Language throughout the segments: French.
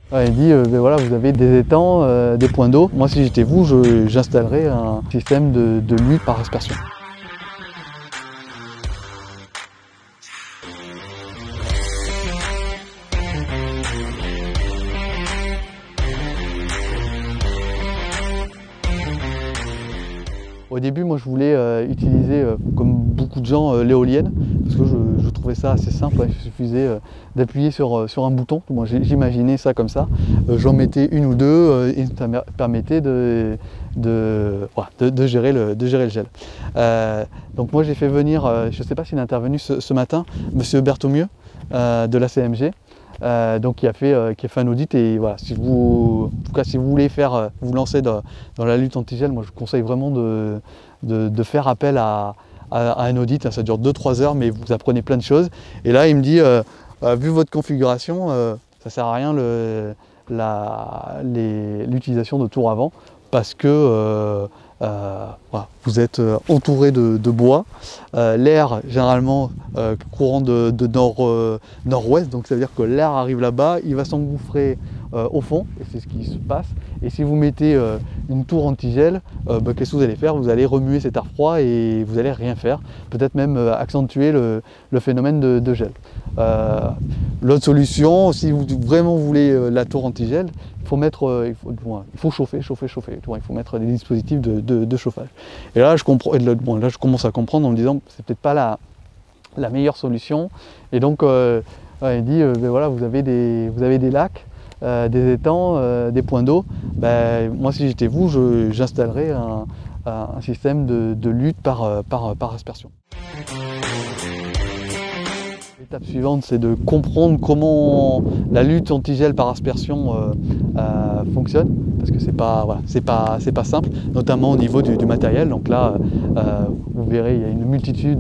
Ouais, il dit, ben voilà, vous avez des étangs, des points d'eau. Moi, si j'étais vous, j'installerais un système de lutte par aspersion. Au début, moi, je voulais utiliser, comme beaucoup de gens, l'éolienne, parce que je trouvais ça assez simple. Il suffisait d'appuyer sur un bouton. Moi, j'imaginais ça comme ça. J'en mettais une ou deux et ça me permettait de gérer le gel. Donc moi, j'ai fait venir, je ne sais pas s'il est intervenu ce matin, Monsieur Berthaumieux de la CMG. Donc qui a fait un audit et voilà, si vous voulez vous lancer dans la lutte antigel, moi je vous conseille vraiment de faire appel à un audit. Ça dure 2-3 heures mais vous apprenez plein de choses. Et là il me dit, vu votre configuration, ça sert à rien l'utilisation de tours avant parce que voilà, vous êtes entouré de bois, l'air généralement courant de nord-ouest, donc ça veut dire que l'air arrive là-bas, il va s'engouffrer au fond, et c'est ce qui se passe. Et si vous mettez une tour antigel, qu'est-ce que vous allez faire? Vous allez remuer cet air froid et vous allez rien faire, peut-être même accentuer le phénomène de gel. L'autre solution, si vous vraiment voulez la tour antigel, il faut chauffer. Il faut mettre des dispositifs de chauffage. Et là, je commence à comprendre en me disant c'est peut-être pas la meilleure solution. Et donc, il dit ben voilà, vous avez des lacs, des étangs, des points d'eau. Ben, moi, si j'étais vous, j'installerais un système de lutte par aspersion. L'étape suivante, c'est de comprendre comment la lutte antigel par aspersion fonctionne, parce que c'est pas simple, notamment au niveau du matériel. Donc là, vous verrez, il y a une multitude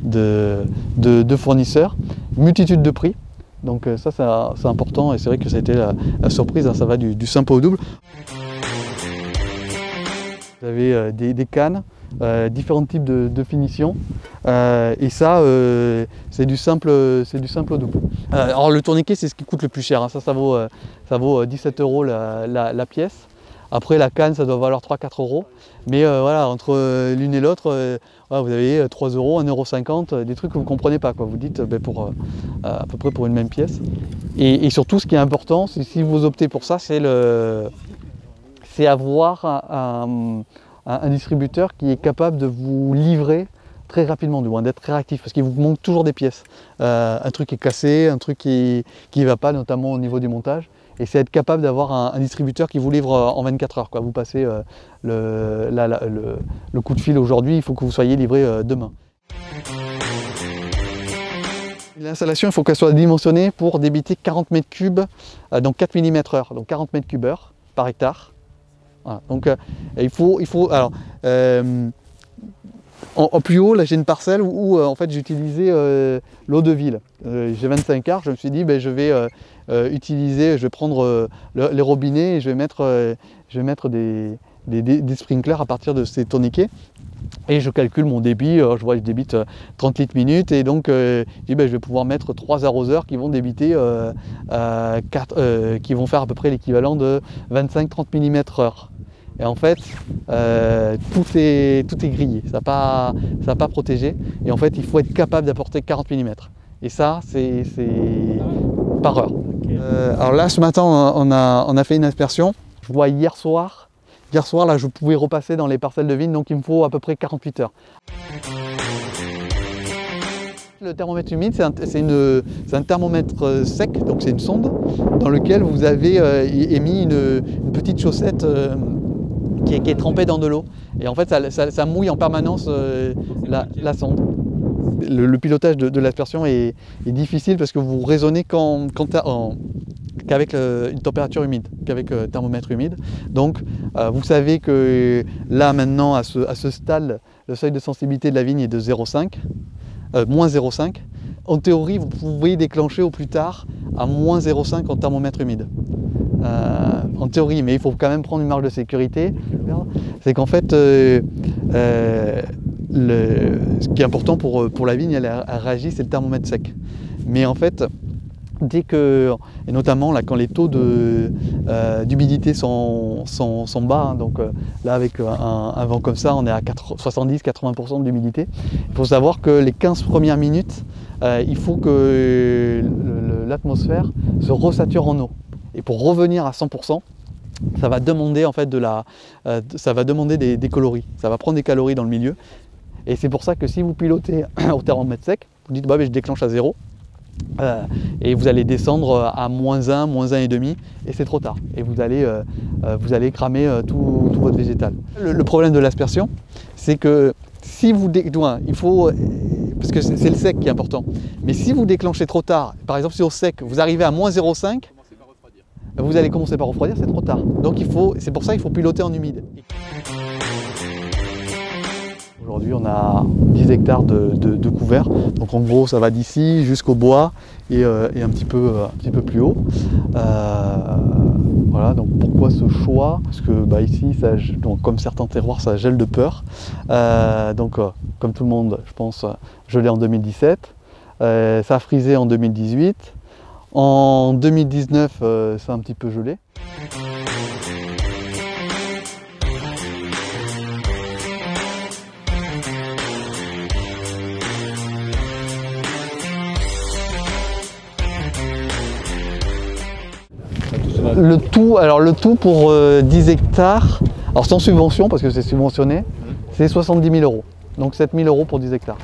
de fournisseurs, multitude de prix. Donc ça, c'est important et c'est vrai que ça a été la surprise, hein, ça va du simple au double. Vous avez des cannes, différents types de finitions, et ça c'est du simple au double. Alors le tourniquet c'est ce qui coûte le plus cher, hein. Ça vaut 17 € la pièce. Après la canne ça doit valoir 3-4 €, mais voilà, entre l'une et l'autre voilà, vous avez 3 €, 1,50 €, des trucs que vous ne comprenez pas, quoi. Vous dites pour à peu près pour une même pièce. Et surtout ce qui est important, c'est si vous optez pour ça, c'est avoir un distributeur qui est capable de vous livrer très rapidement, du moins d'être très réactif, parce qu'il vous manque toujours des pièces. Un truc est cassé, un truc qui ne va pas, notamment au niveau du montage. Et c'est être capable d'avoir un distributeur qui vous livre en 24 heures, quoi. Vous passez le coup de fil aujourd'hui, il faut que vous soyez livré demain. L'installation, il faut qu'elle soit dimensionnée pour débiter 40 m3, donc 4 mm/h, donc 40 m3 par hectare. Voilà. Donc il faut alors en plus haut, là j'ai une parcelle où en fait j'utilisais l'eau de ville. J'ai 25 arts, je me suis dit ben, je vais prendre les robinets et je vais mettre des sprinklers à partir de ces tourniquets. Et je calcule mon débit, je vois que je débite 30 litres minute et donc je dis ben, je vais pouvoir mettre 3 arroseurs qui vont débiter qui vont faire à peu près l'équivalent de 25-30 mm/h. Et en fait, tout est grillé, ça n'a pas protégé. Et en fait, il faut être capable d'apporter 40 mm. Et ça, c'est par heure. Alors là, ce matin, on a fait une aspersion. Je vois hier soir, là, je pouvais repasser dans les parcelles de vigne, donc il me faut à peu près 48 heures. Le thermomètre humide, c'est un thermomètre sec, donc c'est une sonde, dans lequel vous avez émis une petite chaussette qui est trempée dans de l'eau. Et en fait, ça mouille en permanence la sonde. Le pilotage de l'aspersion est difficile parce que vous raisonnez qu'avec une température humide, qu'avec thermomètre humide. Donc vous savez que là maintenant à ce stade, le seuil de sensibilité de la vigne est de 0,5, moins 0,5. En théorie, vous pouvez déclencher au plus tard à moins 0,5 en thermomètre humide. En théorie, mais il faut quand même prendre une marge de sécurité. C'est qu'en fait, ce qui est important pour la vigne, elle réagit, c'est le thermomètre sec. Mais en fait, dès que, et notamment là, quand les taux d'humidité sont bas, hein, donc là avec un vent comme ça, on est à 70-80% d'humidité. Il faut savoir que les 15 premières minutes, il faut que l'atmosphère se resature en eau. Et pour revenir à 100%, ça va demander en fait ça va demander des calories. Ça va prendre des calories dans le milieu. Et c'est pour ça que si vous pilotez au thermomètre sec, vous dites bah, je déclenche à 0. Et vous allez descendre à -1, -1,5 et c'est trop tard. Et vous allez cramer tout votre végétal. Le problème de l'aspersion, c'est que si vous il faut, parce que c'est le sec qui est important, mais si vous déclenchez trop tard, par exemple si au sec vous arrivez à -0,5, vous allez commencer par refroidir, c'est trop tard. Donc c'est pour ça qu'il faut piloter en humide. Aujourd'hui, on a 10 hectares de couverts. Donc en gros, ça va d'ici jusqu'au bois et un petit peu plus haut. Voilà, donc pourquoi ce choix? Parce que bah, ici, donc, comme certains terroirs, ça gèle de peur. Comme tout le monde, je pense, gelé en 2017. Ça a frisé en 2018. En 2019, c'est un petit peu gelé. Le tout pour 10 hectares, alors sans subvention parce que c'est subventionné, c'est 70 000 €. Donc 7 000 € pour 10 hectares.